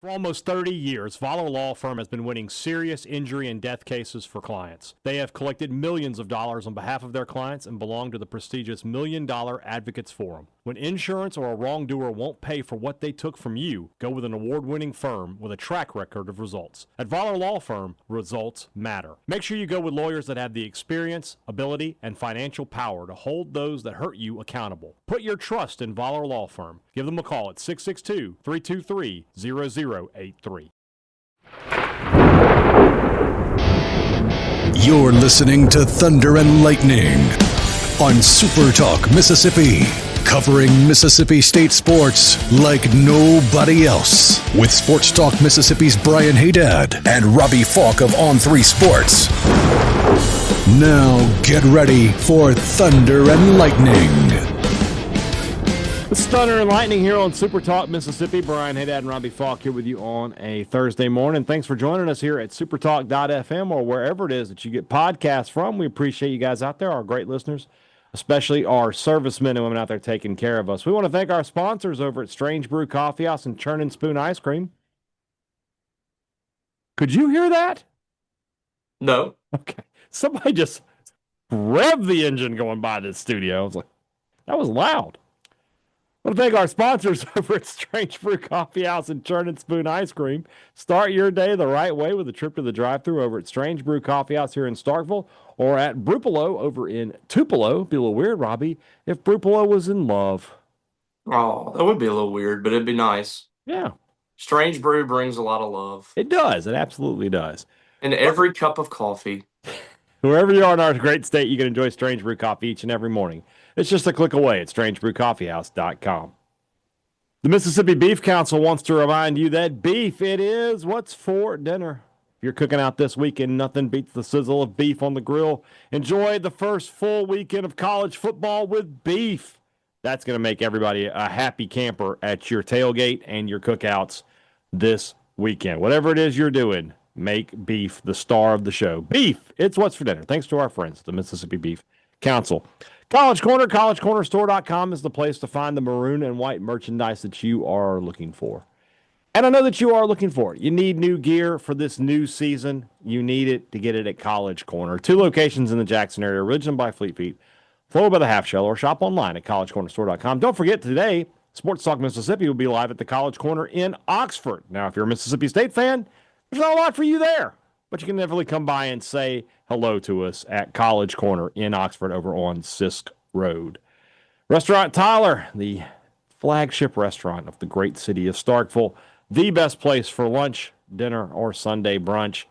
For almost 30 years, Voller Law Firm has been winning serious injury and death cases for clients. They have collected millions of dollars on behalf of their clients and belong to the prestigious $1 Million Advocates Forum. When insurance or a wrongdoer won't pay for what they took from you, go with an award-winning firm with a track record of results. At Voller Law Firm, results matter. Make sure you go with lawyers that have the experience, ability, and financial power to hold those that hurt you accountable. Put your trust in Voller Law Firm. Give them a call at 662-323-0083. You're listening to Thunder and Lightning on SuperTalk Mississippi, covering Mississippi State sports like nobody else. With Sports Talk Mississippi's Brian Hadad and Robbie Faulk of On3 Sports. Now get ready for Thunder and Lightning. It's Thunder and Lightning here on Super Talk Mississippi. Brian Hadad and Robbie Faulk here with you on a Thursday morning. Thanks for joining us here at supertalk.fm or wherever it is that you get podcasts from. We appreciate you guys out there, our great listeners, especially our servicemen and women out there taking care of us. We want to thank our sponsors over at Strange Brew Coffee House and Churn and Spoon Ice Cream. Could you hear that? No. Okay. Somebody just revved the engine going by this studio. I was like, that was loud. I want to thank our sponsors over at Strange Brew Coffee House and Churn and Spoon Ice Cream. Start your day the right way with a trip to the drive-thru over at Strange Brew Coffee House here in Starkville or at Brupolo over in Tupelo. It'd be a little weird, Robbie, if Brupolo was in love. Oh, that would be a little weird, but it'd be nice. Yeah. Strange Brew brings a lot of love. It does. It absolutely does. And every cup of coffee. Wherever you are in our great state, you can enjoy Strange Brew Coffee each and every morning. It's just a click away at strangebrewcoffeehouse.com. The Mississippi Beef Council wants to remind you that beef, it is what's for dinner. If you're cooking out this weekend, nothing beats the sizzle of beef on the grill. Enjoy the first full weekend of college football with beef. That's going to make everybody a happy camper at your tailgate and your cookouts this weekend. Whatever it is you're doing, make beef the star of the show. Beef, it's what's for dinner. Thanks to our friends, the Mississippi Beef Council. College Corner, collegecornerstore.com is the place to find the maroon and white merchandise that you are looking for. And I know that you are looking for it. You need new gear for this new season. You need it to get it at College Corner. 2 locations in the Jackson area, Ridgeland by Fleet Feet, followed by the Half Shell, or shop online at collegecornerstore.com. Don't forget, today, Sports Talk Mississippi will be live at the College Corner in Oxford. Now, if you're a Mississippi State fan, there's not a lot for you there, but you can definitely come by and say hello to us at College Corner in Oxford over on Sisk Road. Restaurant Tyler, the flagship restaurant of the great city of Starkville, the best place for lunch, dinner, or Sunday brunch.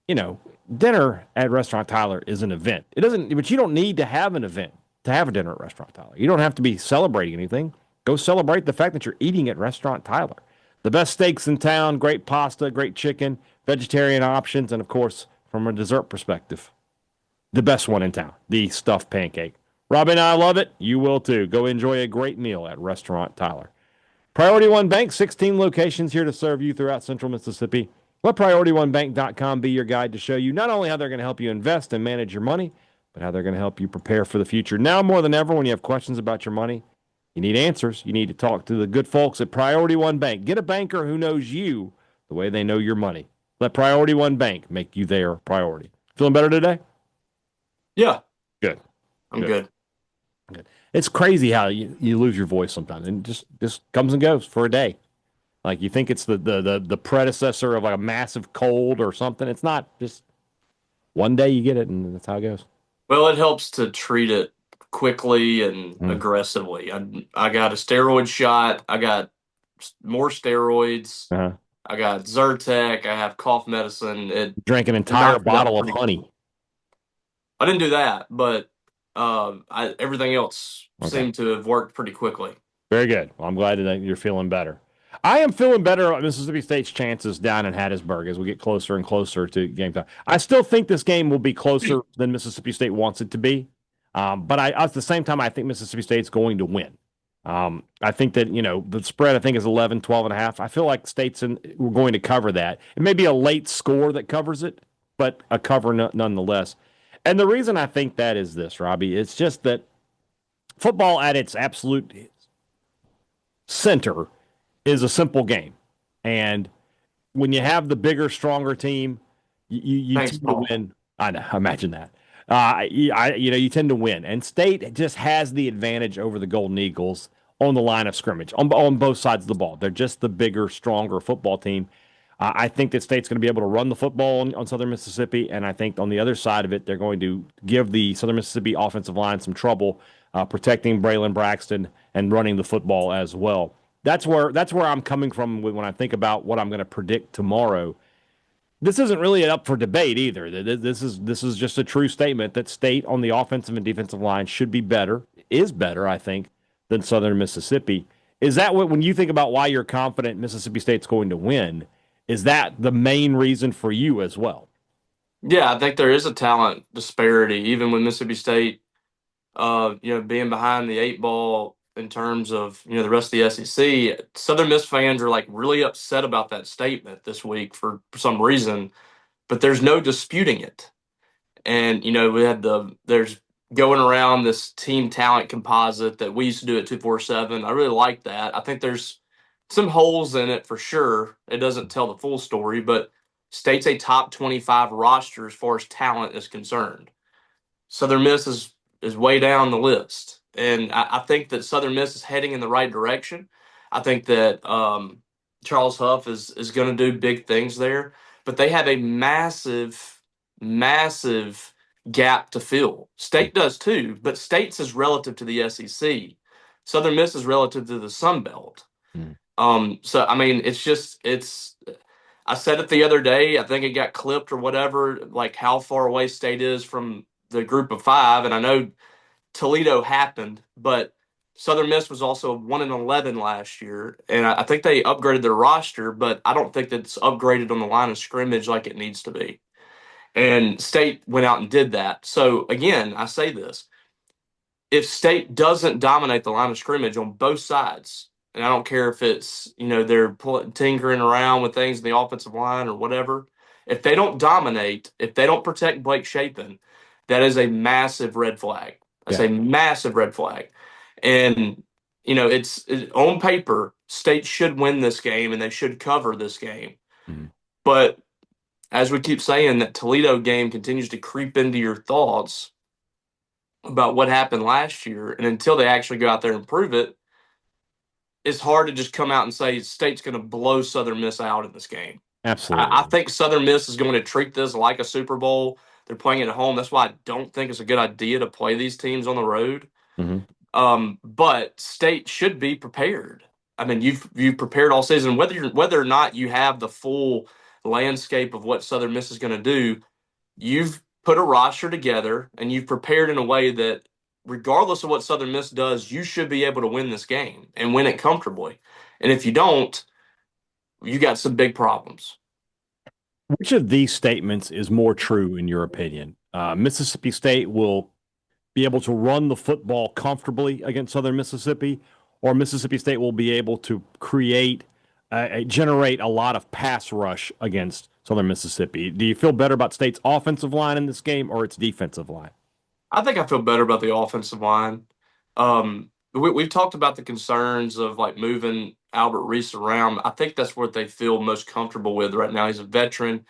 You know, dinner at Restaurant Tyler is an event. But you don't need to have an event to have a dinner at Restaurant Tyler. You don't have to be celebrating anything. Go celebrate the fact that you're eating at Restaurant Tyler. The best steaks in town, great pasta, great chicken, vegetarian options, and of course, from a dessert perspective, the best one in town, the stuffed pancake. Robbie and I love it. You will too. Go enjoy a great meal at Restaurant Tyler. Priority One Bank, 16 locations here to serve you throughout central Mississippi. Let PriorityOneBank.com be your guide to show you not only how they're going to help you invest and manage your money, but how they're going to help you prepare for the future. Now more than ever, when you have questions about your money, you need answers. You need to talk to the good folks at Priority One Bank. Get a banker who knows you the way they know your money. Let Priority One Bank make you their priority. Feeling better today? Yeah. Good. I'm good. It's crazy how you lose your voice sometimes, and just comes and goes for a day. Like you think it's the predecessor of like a massive cold or something. It's not. Just one day you get it, and that's how it goes. Well, it helps to treat it quickly and aggressively. I got a steroid shot. I got more steroids. Uh-huh. I got Zyrtec. I have cough medicine. Drank an entire bottle of honey. I didn't do that, but everything else seemed to have worked pretty quickly. Very good. Well, I'm glad that you're feeling better. I am feeling better about Mississippi State's chances down in Hattiesburg as we get closer and closer to game time. I still think this game will be closer than Mississippi State wants it to be. But at the same time, I think Mississippi State's going to win. I think that, the spread, I think, is 11, 12 and a half. I feel like we're going to cover that. It may be a late score that covers it, but a cover nonetheless. And the reason I think that is this, Robbie, it's just that football at its absolute center is a simple game. And when you have the bigger, stronger team, you Thanks, tend to Paul. win. I know, imagine that. You tend to win, and State just has the advantage over the Golden Eagles on the line of scrimmage on both sides of the ball. They're just the bigger, stronger football team. I think that State's going to be able to run the football on Southern Mississippi, and I think on the other side of it, they're going to give the Southern Mississippi offensive line some trouble protecting Braylon Braxton and running the football as well. That's where I'm coming from when I think about what I'm going to predict tomorrow. This isn't really up for debate either. This is just a true statement that State on the offensive and defensive line should be better, is better, I think, than Southern Mississippi. Is that what, when you think about why you're confident Mississippi State's going to win, is that the main reason for you as well? Yeah, I think there is a talent disparity, even with Mississippi State, being behind the eight ball in terms of, the rest of the SEC. Southern Miss fans are like really upset about that statement this week for some reason, but there's no disputing it. And, there's going around this team talent composite that we used to do at 247. I really like that. I think there's some holes in it for sure. It doesn't tell the full story, but State's a top 25 roster as far as talent is concerned. Southern Miss is way down the list. And I think that Southern Miss is heading in the right direction. I think that Charles Huff is going to do big things there, but they have a massive, massive gap to fill. State does too, but State's is relative to the SEC. Southern Miss is relative to the Sun Belt. Hmm. So I mean, it's. I said it the other day. I think it got clipped or whatever. Like how far away State is from the Group of Five, and I know Toledo happened, but Southern Miss was also 1-11 last year, and I think they upgraded their roster, but I don't think that's upgraded on the line of scrimmage like it needs to be. And State went out and did that. So again, I say this: if State doesn't dominate the line of scrimmage on both sides, and I don't care if it's, they're tinkering around with things in the offensive line or whatever, if they don't dominate, if they don't protect Blake Shapen, that is a massive red flag. That's Yeah. a massive red flag. And, it's on paper, State should win this game and they should cover this game. Mhm. But as we keep saying, that Toledo game continues to creep into your thoughts about what happened last year. And until they actually go out there and prove it, it's hard to just come out and say State's going to blow Southern Miss out in this game. I Absolutely. think Southern Miss is going to treat this like a Super Bowl. They're playing it at home. That's why I don't think it's a good idea to play these teams on the road. Hmm. But State should be prepared. I mean, you've prepared all season. Whether or not you have the full landscape of what Southern Miss is going to do, you've put a roster together and you've prepared in a way that, regardless of what Southern Miss does, you should be able to win this game and win it comfortably. And if you don't, you got some big problems. Which of these statements is more true in your opinion? Mississippi State will be able to run the football comfortably against Southern Mississippi, or Mississippi State will be able to generate a lot of pass rush against Southern Mississippi. Do you feel better about State's offensive line in this game or its defensive line? I think I feel better about the offensive line. We've talked about the concerns of like moving Albert Reese around. I think that's what they feel most comfortable with right now. He's a veteran.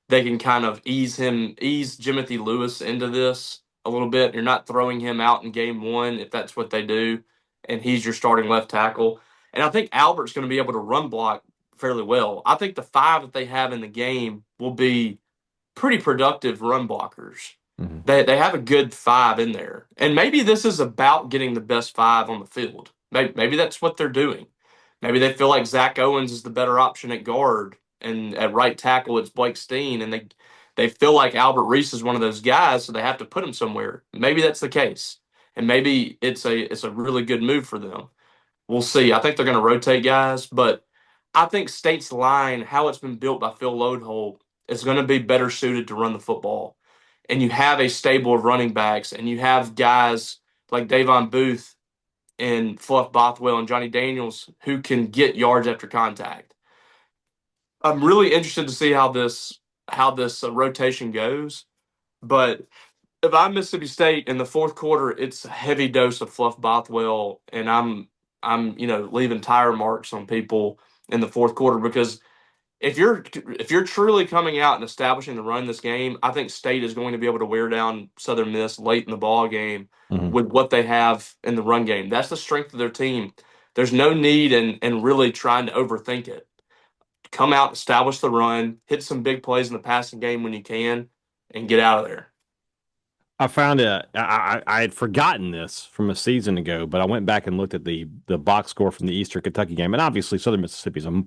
They can kind of ease Jimothy Lewis into this a little bit. You're not throwing him out in game one if that's what they do, and he's your starting left tackle. And I think Albert's going to be able to run block fairly well. I think the five that they have in the game will be pretty productive run blockers. Mhm. They have a good five in there. And maybe this is about getting the best five on the field. Maybe that's what they're doing. Maybe they feel like Zach Owens is the better option at guard, and at right tackle it's Blake Steen, and they feel like Albert Reese is one of those guys, so they have to put him somewhere. Maybe that's the case. And maybe it's a really good move for them. We'll see. I think they're going to rotate guys, but I think State's line, how it's been built by Phil Loadholt, is going to be better suited to run the football. And you have a stable of running backs, and you have guys like Davon Booth and Fluff Bothwell and Johnny Daniels who can get yards after contact. I'm really interested to see how this rotation goes. But if I'm Mississippi State in the fourth quarter, it's a heavy dose of Fluff Bothwell, and I'm leaving tire marks on people in the fourth quarter because if you're truly coming out and establishing the run in this game, I think State is going to be able to wear down Southern Miss late in the ball game Mhm. with what they have in the run game. That's the strength of their team. There's no need in really trying to overthink it. Come out, establish the run, hit some big plays in the passing game when you can, and get out of there. I found I had forgotten this from a season ago, but I went back and looked at the box score from the Eastern Kentucky game, and obviously Southern Mississippi is a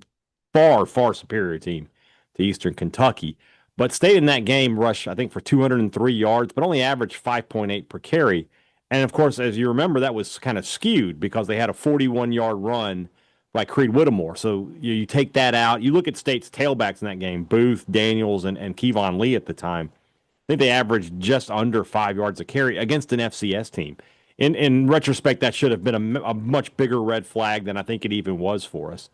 far superior team to Eastern Kentucky. But State in that game rushed, I think, for 203 yards, but only averaged 5.8 per carry. And of course, as you remember, that was kind of skewed because they had a 41-yard run by Creed Whittemore. So you take that out. You look at State's tailbacks in that game, Booth, Daniels, and Kevon Lee at the time. I think they averaged just under 5 yards a carry against an FCS team. In retrospect, that should have been a much bigger red flag than I think it even was for us.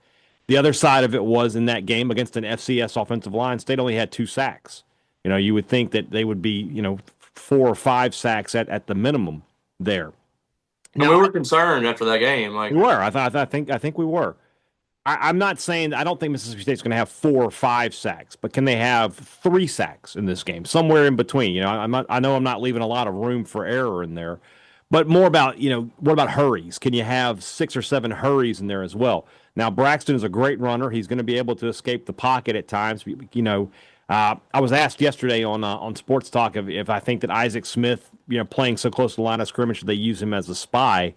The other side of it was in that game against an FCS offensive line, State only had 2 sacks. You would think that they would be, 4 or 5 sacks at the minimum there. And we Now, were concerned after that game. we were. I think we were. I'm not saying I don't think Mississippi State's going to have 4 or 5 sacks, but can they have 3 sacks in this game, somewhere in between? I know I'm not leaving a lot of room for error in there, but more about what about hurries? Can you have 6 or 7 hurries in there as well? Now Braxton is a great runner; he's going to be able to escape the pocket at times. I was asked yesterday on Sports Talk if I think that Isaac Smith, playing so close to the line of scrimmage, they use him as a spy.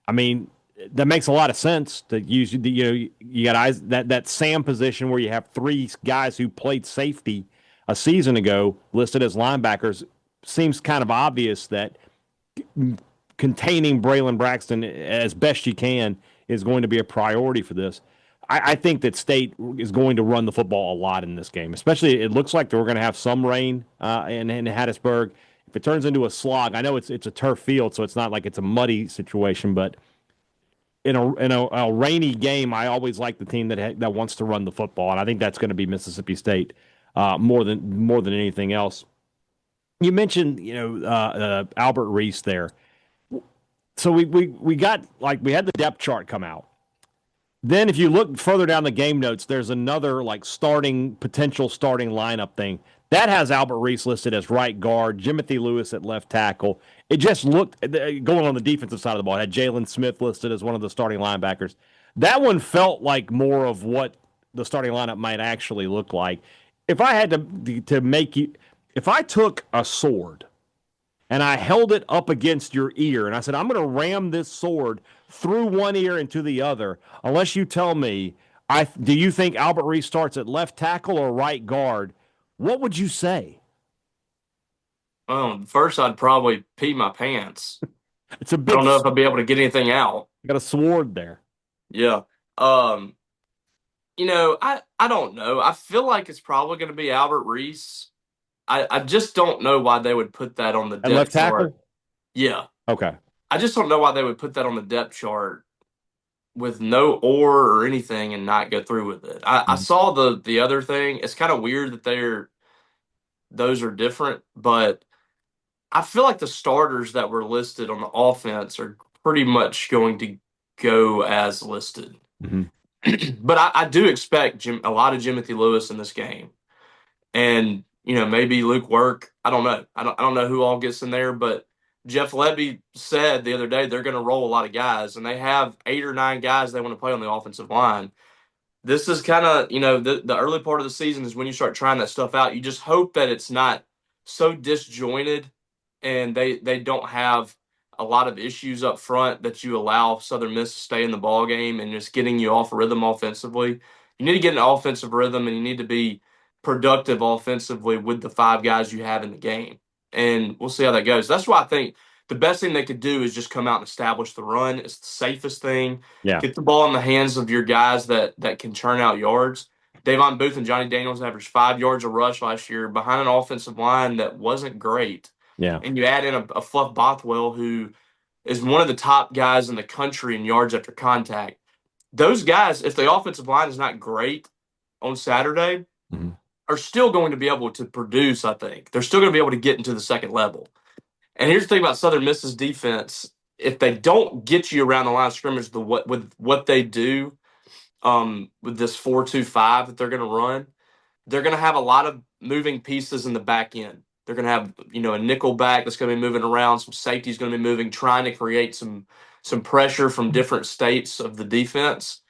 I mean, that makes a lot of sense to use. You got eyes that Sam position where you have 3 guys who played safety a season ago listed as linebackers. Seems kind of obvious that containing Braylon Braxton as best you can is going to be a priority for this. I think that State is going to run the football a lot in this game, especially it looks like we're going to have some rain in Hattiesburg. If it turns into a slog, I know it's a turf field, so it's not like it's a muddy situation, but in a rainy game, I always like the team that wants to run the football, and I think that's going to be Mississippi State more than anything else. You mentioned Albert Reese there, so we got we had the depth chart come out. Then if you look further down the game notes, there's another potential starting lineup thing. That has Albert Reese listed as right guard, Jimothy Lewis at left tackle. It just looked, going on the defensive side of the ball, it had Jalen Smith listed as one of the starting linebackers. That one felt like more of what the starting lineup might actually look like. If I had to make you, if I took a sword and I held it up against your ear and I said, I'm going to ram this sword through one ear into the other, unless you tell me, do you think Albert Reese starts at left tackle or right guard? What would you say? Well, first I'd probably pee my pants. It's a I big. don't know if I'd be able to get anything out. Got a sword there. Yeah. I don't know. I feel like it's probably going to be Albert Reese. I just don't know why they would put that on the At left depth chart. tackle? Yeah. Okay. I just don't know why they would put that on the depth chart with no or anything and not go through with it. I saw the other thing. It's kind of weird that those are different, but I feel like the starters that were listed on the offense are pretty much going to go as listed. Mm-hmm. But I do expect a lot of Jimothy Lewis in this game, and maybe Luke Work. I don't know. I don't know who all gets in there, but Jeff Levy said the other day they're going to roll a lot of guys, and they have 8 or 9 guys they want to play on the offensive line. This is kind of the early part of the season is when you start trying that stuff out. You just hope that it's not so disjointed, and they don't have a lot of issues up front that you allow Southern Miss to stay in the ball game and just getting you off rhythm offensively. You need to get an offensive rhythm, and you need to be productive offensively with the 5 guys you have in the game. And we'll see how that goes. That's why I think the best thing they could do is just come out and establish the run. It's the safest thing. Yeah. Get the ball in the hands of your guys that can churn out yards. Davon Booth and Johnny Daniels averaged 5 yards a rush last year behind an offensive line that wasn't great. Yeah. And you add in a Fluff Bothwell, who is one of the top guys in the country in yards after contact. Those guys, if the offensive line is not great on Saturday, mm-hmm. are still going to be able to produce, I think. They're still going to be able to get into the second level. And here's the thing about Southern Miss's defense. If they don't get you around the line of scrimmage with what they do, with this 4-2-5 that they're going to run, they're going to have a lot of moving pieces in the back end. They're going to have, a nickel back that's going to be moving around. Some safety's going to be moving, trying to create some pressure from different states of the defense.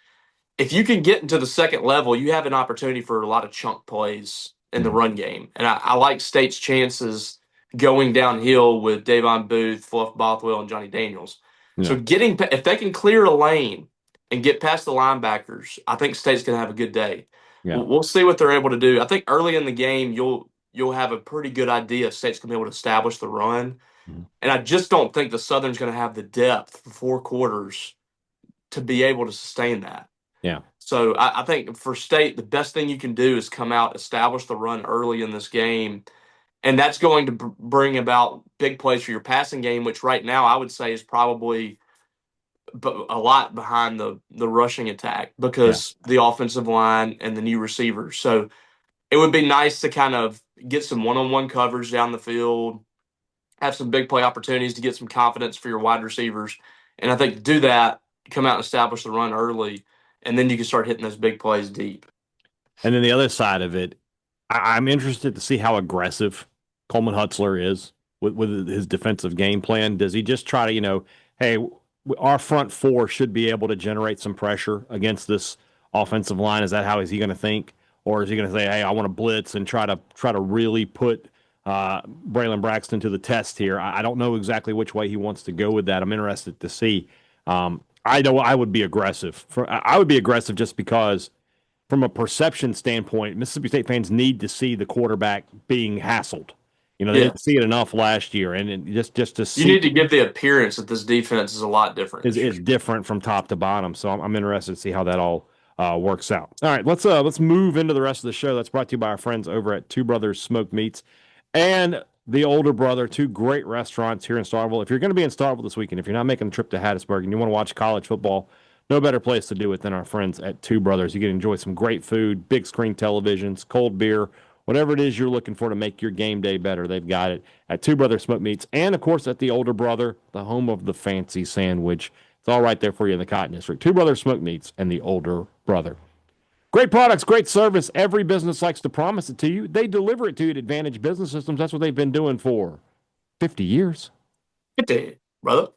If you can get into the second level, you have an opportunity for a lot of chunk plays in the run game. And I like State's chances going downhill with Davon Booth, Fluff Bothwell, and Johnny Daniels. Yeah. So if they can clear a lane and get past the linebackers, I think State's going to have a good day. Yeah. We'll see what they're able to do. I think early in the game, you'll have a pretty good idea if State's going to be able to establish the run. And I just don't think the Southern's going to have the depth for 4 quarters to be able to sustain that. Yeah. So I think for State, the best thing you can do is come out, establish the run early in this game, and that's going to bring about big plays for your passing game, which right now I would say is probably a lot behind the rushing attack because the offensive line and the new receivers. So it would be nice to kind of get some one-on-one coverage down the field, have some big play opportunities to get some confidence for your wide receivers. And I think to do that, come out and establish the run early, and then you can start hitting those big plays deep. And then the other side of it, I'm interested to see how aggressive Coleman Hutzler is with his defensive game plan. Does he just try to, hey, our front 4 should be able to generate some pressure against this offensive line? Is that how is he going to think? Or is he going to say, hey, I want to blitz and try to really put Braylon Braxton to the test here? I don't know exactly which way he wants to go with that. I'm interested to see. I know I would be aggressive. I would be aggressive just because, from a perception standpoint, Mississippi State fans need to see the quarterback being hassled. They didn't see it enough last year, and just to see. You need to give the appearance that this defense is a lot different. Is different from top to bottom. So I'm interested to see how that all works out. All right, let's move into the rest of the show. That's brought to you by our friends over at Two Brothers Smoked Meats and the Older Brother, 2 great restaurants here in Starkville. If you're going to be in Starkville this weekend, if you're not making a trip to Hattiesburg and you want to watch college football, no better place to do it than our friends at Two Brothers. You can enjoy some great food, big screen televisions, cold beer, whatever it is you're looking for to make your game day better. They've got it at Two Brothers Smoked Meats and, of course, at the Older Brother, the home of the fancy sandwich. It's all right there for you in the Cotton District. Two Brothers Smoked Meats and the Older Brother. Great products, great service. Every business likes to promise it to you. They deliver it to you at Advantage Business Systems. That's what they've been doing for 50 years. 50, brother.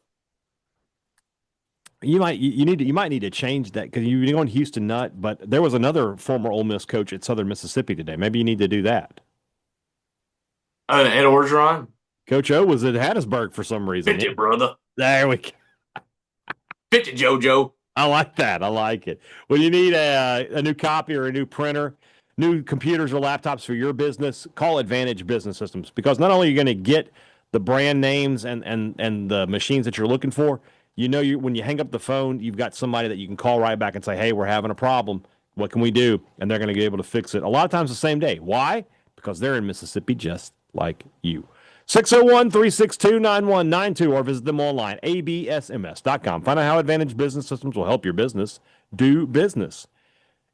You might need to change that because you're going Houston Nut, but there was another former Ole Miss coach at Southern Mississippi today. Maybe you need to do that. Ed Orgeron? Coach O was at Hattiesburg for some reason. 50, brother. There we go. 50, JoJo. I like that. I like it. When you need a new copy or a new printer, new computers or laptops for your business, call Advantage Business Systems, because not only are you going to get the brand names and the machines that you're looking for, when you hang up the phone, you've got somebody that you can call right back and say, hey, we're having a problem. What can we do? And they're going to be able to fix it a lot of times the same day. Why? Because they're in Mississippi just like you. 601-362-9192 or visit them online, absms.com. Find out how Advantage Business Systems will help your business do business.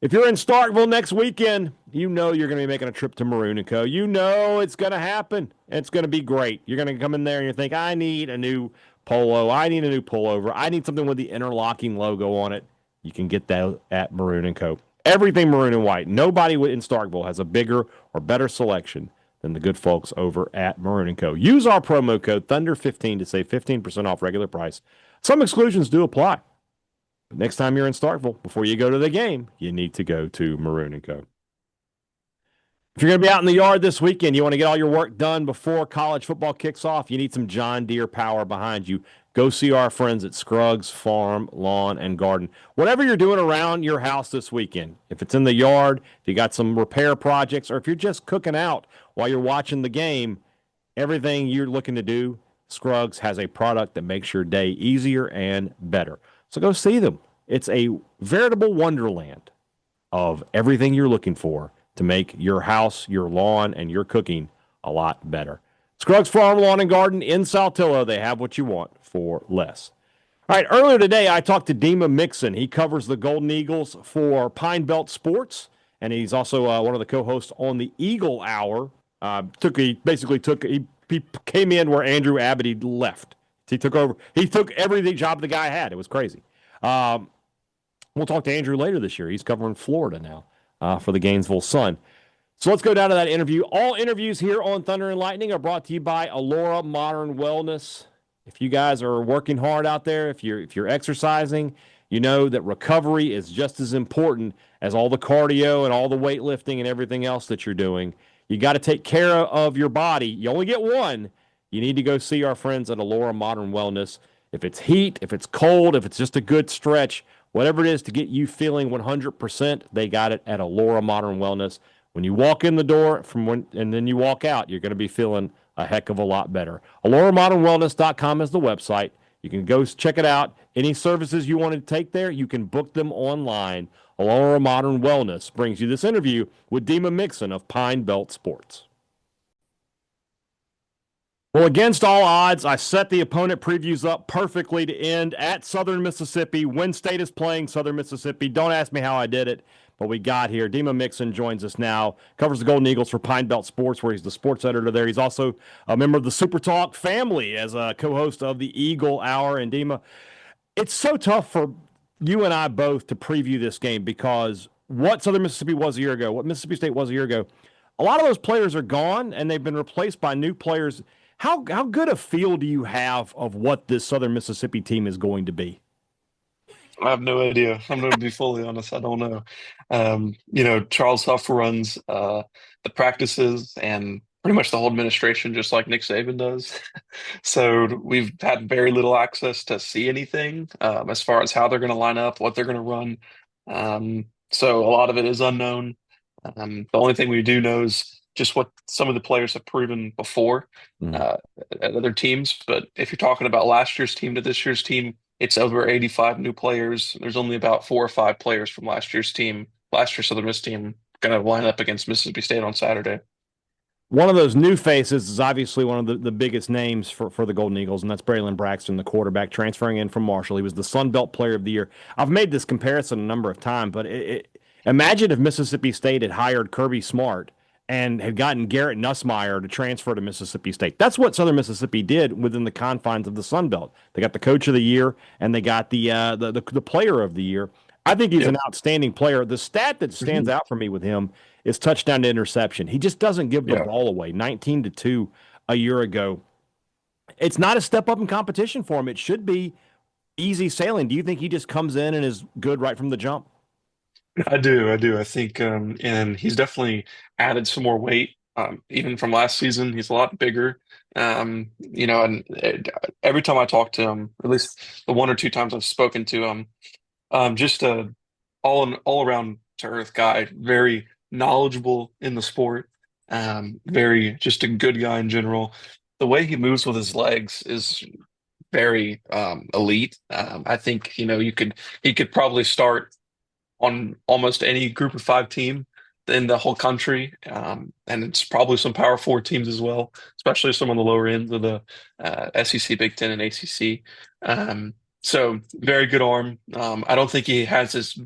If you're in Starkville next weekend, you're going to be making a trip to Maroon & Co. It's going to happen. It's going to be great. You're going to come in there and you think, I need a new polo. I need a new pullover. I need something with the interlocking logo on it. You can get that at Maroon & Co. Everything maroon and white. Nobody in Starkville has a bigger or better selection than the good folks over at Maroon & Co. Use our promo code Thunder15 to save 15% off regular price. Some exclusions do apply. But next time you're in Starkville, before you go to the game, you need to go to Maroon & Co. If you're going to be out in the yard this weekend, you want to get all your work done before college football kicks off, you need some John Deere power behind you. Go see our friends at Scruggs Farm, Lawn, and Garden. Whatever you're doing around your house this weekend, if it's in the yard, if you got some repair projects, or if you're just cooking out while you're watching the game, everything you're looking to do, Scruggs has a product that makes your day easier and better. So go see them. It's a veritable wonderland of everything you're looking for to make your house, your lawn, and your cooking a lot better. Scruggs Farm, Lawn, and Garden in Saltillo. They have what you want for less. All right, earlier today, I talked to Dima Mixon. He covers the Golden Eagles for Pine Belt Sports, and he's also one of the co-hosts on the Eagle Hour. He came in where Andrew Abity left. He took over. He took every job the guy had. It was crazy. We'll talk to Andrew later this year. He's covering Florida now for the Gainesville Sun. So let's go down to that interview. All interviews here on Thunder and Lightning are brought to you by Allura Modern Wellness. If you guys are working hard out there, if you're exercising, you know that recovery is just as important as all the cardio and all the weightlifting and everything else that you're doing. You got to take care of your body. You only get one. You need to go see our friends at Allura Modern Wellness. If it's heat, if it's cold, if it's just a good stretch, whatever it is to get you feeling 100%, they got it at Allura Modern Wellness. When you walk in the door and then you walk out, you're going to be feeling a heck of a lot better. AlluraModernWellness.com is the website. You can go check it out. Any services you want to take there, you can book them online. Allura Modern Wellness brings you this interview with Dima Mixon of Pine Belt Sports. Well, against all odds, I set the opponent previews up perfectly to end at Southern Mississippi. Win State is playing Southern Mississippi. Don't ask me how I did it, but we got here. Dima Mixon joins us now, covers the Golden Eagles for Pine Belt Sports, where he's the sports editor there. He's also a member of the SuperTalk family as a co-host of the Eagle Hour. And Dima, it's so tough for you and I both to preview this game because what Southern Mississippi was a year ago, what Mississippi State was a year ago, a lot of those players are gone, and they've been replaced by new players. How good a feel do you have of what this Southern Mississippi team is going to be? I have no idea. I'm going to be fully honest. I don't know. Charles Huff runs the practices and pretty much the whole administration, just like Nick Saban does. So we've had very little access to see anything as far as how they're going to line up, what they're going to run. So a lot of it is unknown. The only thing we do know is just what some of the players have proven before at other teams. But if you're talking about last year's team to this year's team, it's over 85 new players. There's only about 4 or 5 players from last year's Southern Miss team, going to line up against Mississippi State on Saturday. One of those new faces is obviously one of the biggest names for the Golden Eagles, and that's Braylon Braxton, the quarterback, transferring in from Marshall. He was the Sun Belt Player of the Year. I've made this comparison a number of times, but imagine if Mississippi State had hired Kirby Smart and had gotten Garrett Nussmeier to transfer to Mississippi State. That's what Southern Mississippi did within the confines of the Sun Belt. They got the Coach of the Year, and they got the Player of the Year. I think he's an outstanding player. The stat that stands out for me with him is touchdown to interception. He just doesn't give the ball away. 19-2 a year ago. It's not a step up in competition for him. It should be easy sailing. Do you think he just comes in and is good right from the jump? I do. I think, and he's definitely added some more weight, even from last season. He's a lot bigger, and every time I talk to him, at least the 1 or 2 times I've spoken to him, just a all around to earth guy, very knowledgeable in the sport, very just a good guy in general. The way he moves with his legs is very elite. I think he could probably start on almost any group of 5 team in the whole country. And it's probably some Power 4 teams as well, especially some on the lower ends of the SEC, Big Ten, and ACC. So very good arm. I don't think he has as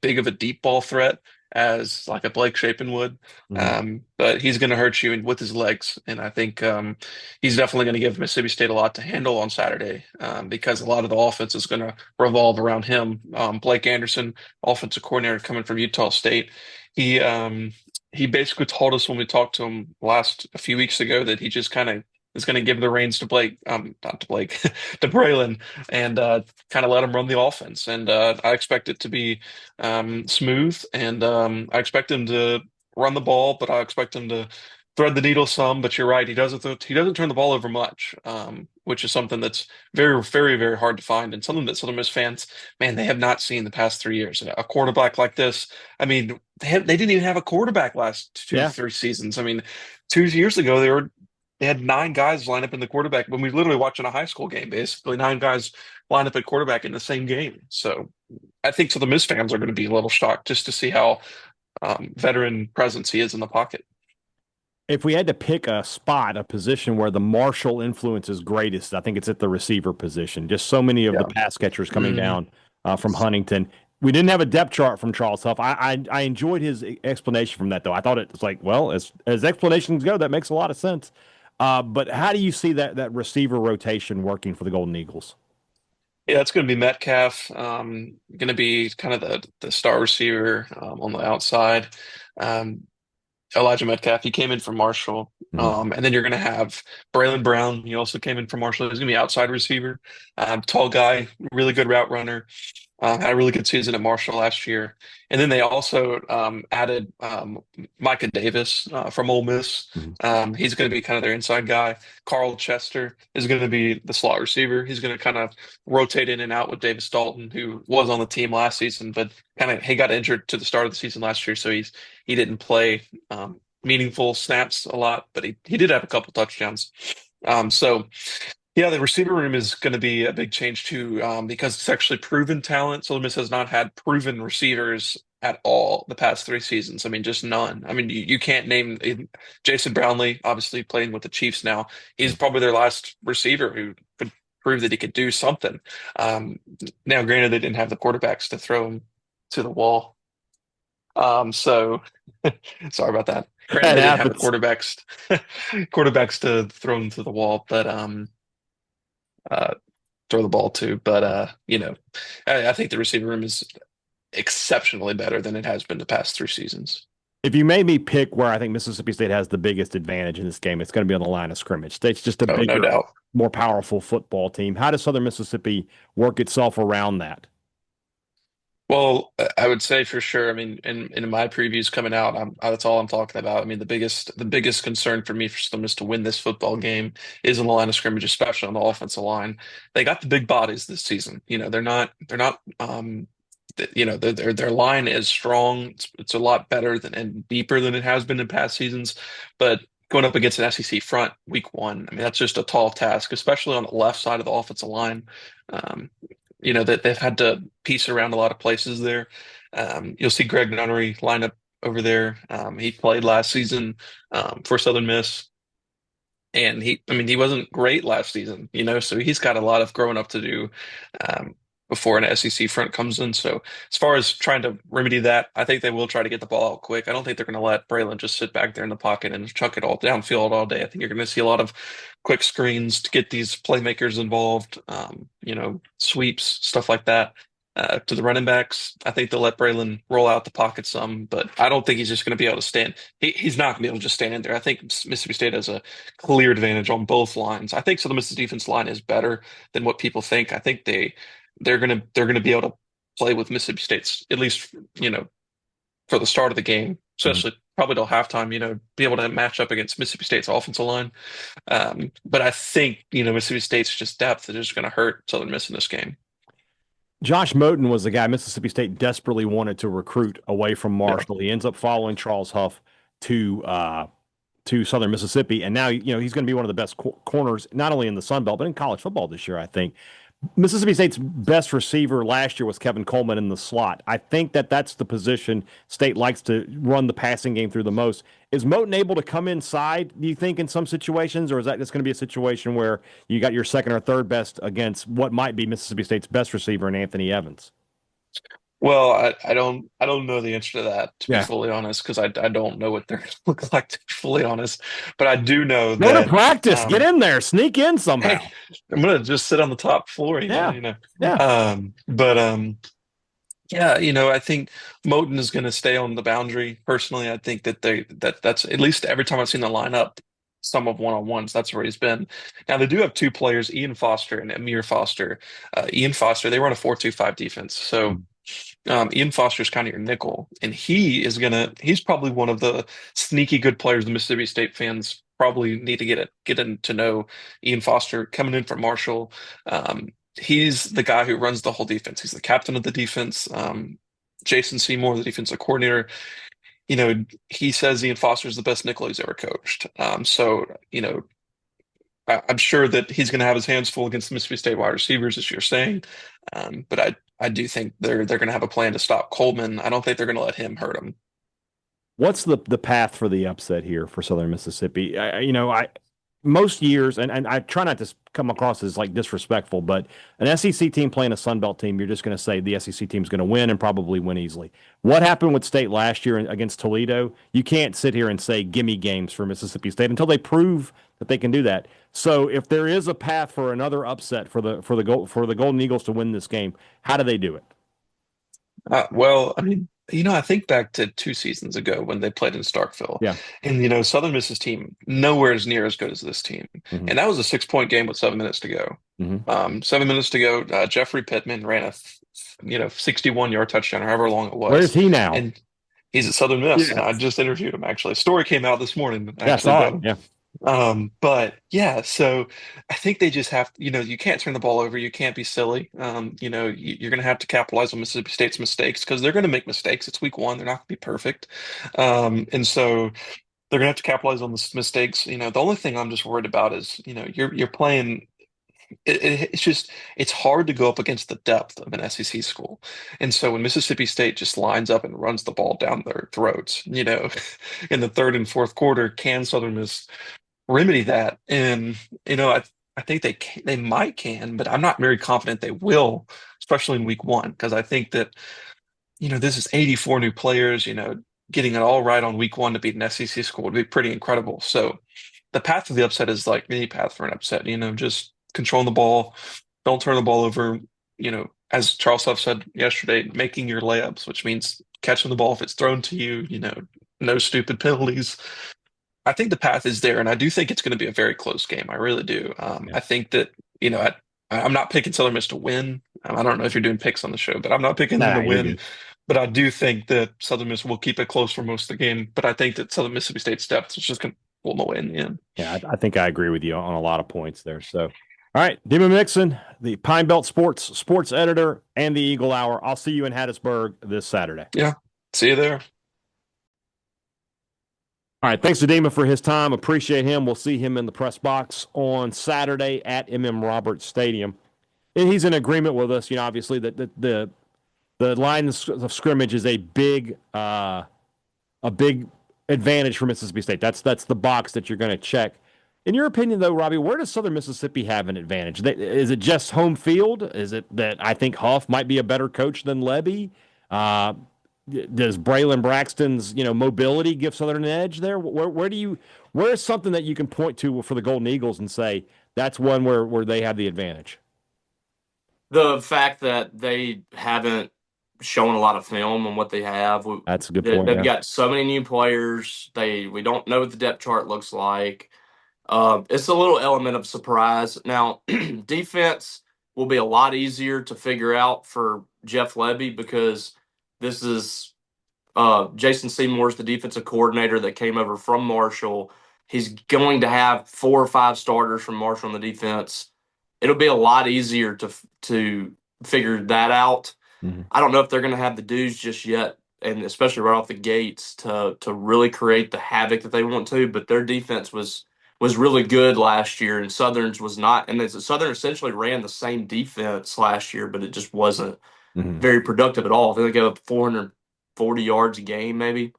big of a deep ball threat as like a Blake Shapen would, but he's going to hurt you with his legs. And I think he's definitely going to give Mississippi State a lot to handle on Saturday because a lot of the offense is going to revolve around him. Blake Anderson, offensive coordinator coming from Utah State, he basically told us when we talked to him a few weeks ago that he just kind of is going to give the reins to to Braylon, and kind of let him run the offense. And I expect it to be smooth, and I expect him to run the ball, but I expect him to thread the needle some. But you're right, he doesn't turn the ball over much, which is something that's very, very, very hard to find, and something that Southern Miss fans, man, they have not seen the past 3 years. A quarterback like this, I mean, they didn't even have a quarterback last 2-3 seasons. I mean, 2 years ago they had 9 guys line up in the quarterback when we literally watching a high school game, basically 9 guys line up at quarterback in the same game. So I think the Miss fans are going to be a little shocked just to see how veteran presence he is in the pocket. If we had to pick a position where the Marshall influence is greatest, I think it's at the receiver position. Just so many of the pass catchers coming down from Huntington. We didn't have a depth chart from Charles Huff. I enjoyed his explanation from that, though. I thought it was like, well, as explanations go, that makes a lot of sense. But how do you see that receiver rotation working for the Golden Eagles? Yeah, it's going to be Metcalf. Going to be kind of the star receiver on the outside. Um, Elijah Metcalf, he came in from Marshall. Mhm. And then you're going to have Braylon Brown. He also came in from Marshall. He's going to be outside receiver, tall guy, really good route runner. Had a really good season at Marshall last year. And then they also added Micah Davis from Ole Miss. Mhm. He's going to be kind of their inside guy. Carl Chester is going to be the slot receiver. He's going to kind of rotate in and out with Davis Dalton, who was on the team last season, but he got injured to the start of the season last year, so he didn't play meaningful snaps a lot, but he did have a couple touchdowns. So yeah, the receiver room is going to be a big change too, because it's actually proven talent. Southern Miss has not had proven receivers at all the past 3 seasons. I mean, just none. I mean, you can't name Jason Brownlee, obviously playing with the Chiefs now. He's probably their last receiver who could prove that he could do something. Now, granted, they didn't have the quarterbacks to throw him to the wall. So sorry about that. Granted, That they didn't have the happens. quarterbacks to throw them to the wall, but uh, throw the ball to. But I think the receiver room is exceptionally better than it has been the past 3 seasons. If you made me pick where I think Mississippi State has the biggest advantage in this game, it's going to be on the line of scrimmage. State's just a Oh, no bigger, doubt. more powerful football team. How does Southern Mississippi work itself around that? Well, I would say for sure. I mean, in my previews coming out, that's all I'm talking about. I mean, the biggest concern for me for them is to win this football game is on the line of scrimmage, especially on the offensive line. They got the big bodies this season. They're not. Their line is strong. It's a lot better than and deeper than it has been in past seasons. But going up against an SEC front week one, I mean, that's just a tall task, especially on the left side of the offensive line. Um, that they've had to piece around a lot of places there. You'll see Greg Nunnery line up over there. He played last season for Southern Miss, and he wasn't great last season, so he's got a lot of growing up to do um, before an SEC front comes in. So as far as trying to remedy that, I think they will try to get the ball out quick. I don't think they're going to let Braylon just sit back there in the pocket and chuck it all downfield all day. I think you're going to see a lot of quick screens to get these playmakers involved, sweeps, stuff like that. To the running backs, I think they'll let Braylon roll out the pocket some, but I don't think he's just going to be able to stand. He's not going to be able to just stand there. I think Mississippi State has a clear advantage on both lines. I think so. The Mississippi defense line is better than what people think. I think they're gonna be able to play with Mississippi State's at least for the start of the game, Mhm. especially probably till halftime. Be able to match up against Mississippi State's offensive line. But I think Mississippi State's just depth that is just going to hurt Southern Miss in this game. Josh Moten was the guy Mississippi State desperately wanted to recruit away from Yeah. Marshall. He ends up following Charles Huff to Southern Mississippi, and now he's going to be one of the best corners not only in the Sun Belt but in college football this year. I think Mississippi State's best receiver last year was Kevin Coleman in the slot. I think that's the position State likes to run the passing game through the most. Is Moten able to come inside, do you think, in some situations, or is that just going to be a situation where you got your second or third best against what might be Mississippi State's best receiver in Anthony Evans? Well, I don't know the answer to that, to be Yeah. fully honest, because I don't know what they're going to look like, to be fully honest. But I do know Go to that practice. Get in there. Sneak in somehow. hey, I'm gonna just sit on the top floor, Yeah. you know. Yeah. But yeah, I think Moten is gonna stay on the boundary. Personally, I think that's at least every time I've seen the lineup, some of one-on-ones, that's where he's been. Now they do have two players, Ian Foster and Amir Foster. Ian Foster, they run a 4-2-5 defense. So Ian Foster's kind of your nickel, and he's probably one of the sneaky good players the Mississippi State fans probably need to get in to know. Ian Foster coming in from Marshall. He's the guy who runs the whole defense. He's the captain of the defense. Jason Seymour, the defensive coordinator, he says Ian Foster is the best nickel he's ever coached. So I'm sure that he's going to have his hands full against the Mississippi State wide receivers, as you're saying. But I do think they're going to have a plan to stop Coleman. I don't think they're going to let him hurt him. What's the path for the upset here for Southern Mississippi? Most years, and I try not to come across as like disrespectful, but an SEC team playing a Sun Belt team, you're just going to say the SEC team's going to win and probably win easily. What happened with State last year against Toledo? You can't sit here and say gimme games for Mississippi State until they prove that they can do that. So if there is a path for another upset for the Golden Eagles to win this game, how do they do it? Well, I mean, I think back to 2 seasons ago when they played in Starkville, Yeah. and Southern Miss's team nowhere is near as good as this team, Mm-hmm. and that was a 6-point game with 7 minutes to go. Mm-hmm. 7 minutes to go. Jeffrey Pittman ran a 61-yard touchdown, or however long it Where's was, he now? and he's at Southern Miss. Yes. I just interviewed him actually. A story came out this morning Yeah, I actually saw about it. him. Yeah. But yeah, so I think they just have, you can't turn the ball over. You can't be silly. You're going to have to capitalize on Mississippi State's mistakes because they're going to make mistakes. It's week 1. They're not going to be perfect. And so they're going to have to capitalize on the mistakes. The only thing I'm just worried about is, you're playing. It's hard to go up against the depth of an SEC school. And so when Mississippi State just lines up and runs the ball down their throats, in the third and fourth quarter, can Southern Miss remedy that? And I think they might can, but I'm not very confident they will, especially in week 1, because I think that this is 84 new players. Getting it all right on week 1 to beat an SEC school would be pretty incredible. So the path to the upset is like any path for an upset. Just controlling the ball, don't turn the ball over. As Charles Huff said yesterday, making your layups, which means catching the ball if it's thrown to you. No stupid penalties. I think the path is there, and I do think it's going to be a very close game. I really do. Yeah. I think that, I'm not picking Southern Miss to win. I don't know if you're doing picks on the show, but I'm not picking them to You're win. good. But I do think that Southern Miss will keep it close for most of the game. But I think that Southern Mississippi State's depth is just going to pull them away in the end. Yeah, I think I agree with you on a lot of points there. So, all right, Demon Mixon, the Pine Belt sports editor, and the Eagle Hour. I'll see you in Hattiesburg this Saturday. Yeah, see you there. All right, thanks to Dima for his time. Appreciate him. We'll see him in the press box on Saturday at MM Roberts Stadium. And he's in agreement with us, obviously, that the line of scrimmage is a big advantage for Mississippi State. That's the box that you're going to check. In your opinion, though, Robbie, where does Southern Mississippi have an advantage? Is it just home field? Is it that I think Huff might be a better coach than Levy? Does Braylon Braxton's mobility give Southern an edge there? Where is something that you can point to for the Golden Eagles and say that's one where they have the advantage? The fact that they haven't shown a lot of film on what they have. That's a good point. They've got so many new players. We don't know what the depth chart looks like. It's a little element of surprise. Now, defense will be a lot easier to figure out for Jeff Levy because this is Jason Seymour's the defensive coordinator that came over from Marshall. He's going to have 4 or 5 starters from Marshall on the defense. It'll be a lot easier to figure that out. Mm-hmm. I don't know if they're going to have the dudes just yet, and especially right off the gates to really create the havoc that they want to. But their defense was really good last year, and Southern's was not. And Southern essentially ran the same defense last year, but it just wasn't very productive at all. I think they gave up 440 yards a game, maybe.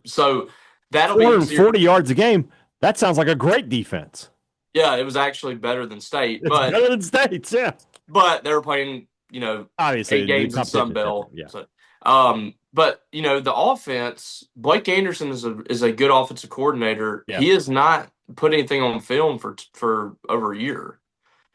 So that'll be 440 yards a game. That sounds like a great defense. Yeah, it was actually better than State. It's better than State's, yeah. But they were playing, obviously 8 games in Sun Belt. Yeah. So, but the offense, Blake Anderson is a good offensive coordinator. Yeah. He has not put anything on film for over a year,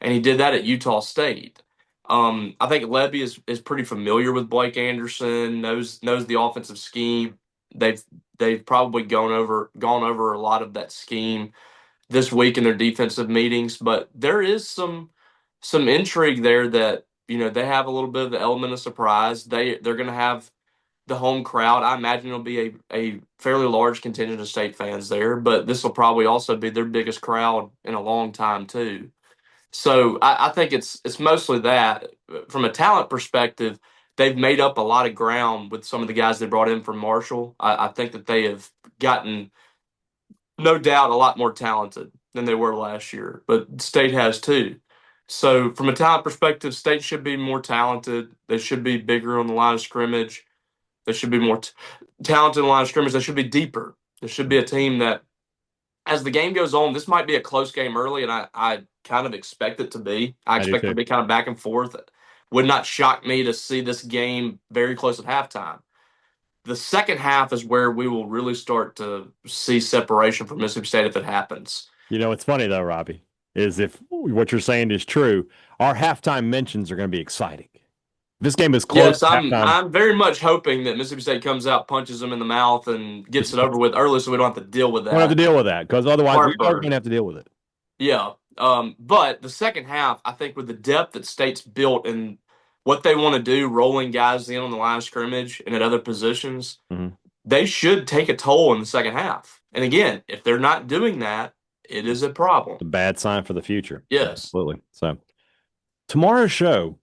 and he did that at Utah State. I think Levy is pretty familiar with Blake Anderson, knows the offensive scheme. They've probably gone over a lot of that scheme this week in their defensive meetings, but there is some intrigue there that they have a little bit of the element of surprise. They're going to have the home crowd. I imagine it'll be a fairly large contingent of State fans there, but this will probably also be their biggest crowd in a long time too. So I think it's mostly that. From a talent perspective, they've made up a lot of ground with some of the guys they brought in from Marshall. I think that they have gotten, no doubt, a lot more talented than they were last year, but State has too. So from a talent perspective, State should be more talented. They should be bigger on the line of scrimmage. They should be more talented in the line of scrimmage. They should be deeper. There should be a team that, as the game goes on, this might be a close game early, and I kind of expect it to be. I expect it to be kind of back and forth. Would not shock me to see this game very close at halftime. the second half is where we will really start to see separation from Mississippi State if it happens. You know, it's funny though, Robbie, is if what you're saying is true, our halftime mentions are going to be exciting. This game is close. Yes, I'm very much hoping that Mississippi State comes out, punches them in the mouth, and gets it over with early, so we don't have to deal with that. We don't have to deal with that because otherwise we are Heartburn. going to have to deal with it. Yeah. But the second half, I think with the depth that State's built and what they want to do, rolling guys in on the line of scrimmage and at other positions, they should take a toll in the second half. And again, if they're not doing that, it is a problem. It's a bad sign for the future. Yes. Absolutely. So tomorrow's show,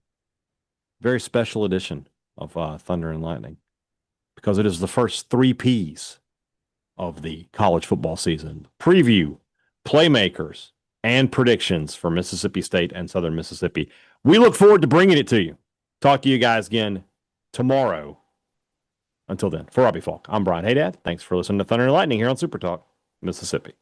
very special edition of Thunder and Lightning, because it is the first 3 Ps of the college football season. Preview, playmakers, and predictions for Mississippi State and Southern Mississippi. We look forward to bringing it to you. Talk to you guys again tomorrow. Until then, for Robbie Faulk, I'm Brian Hadad. Thanks for listening to Thunder and Lightning here on SuperTalk, Mississippi.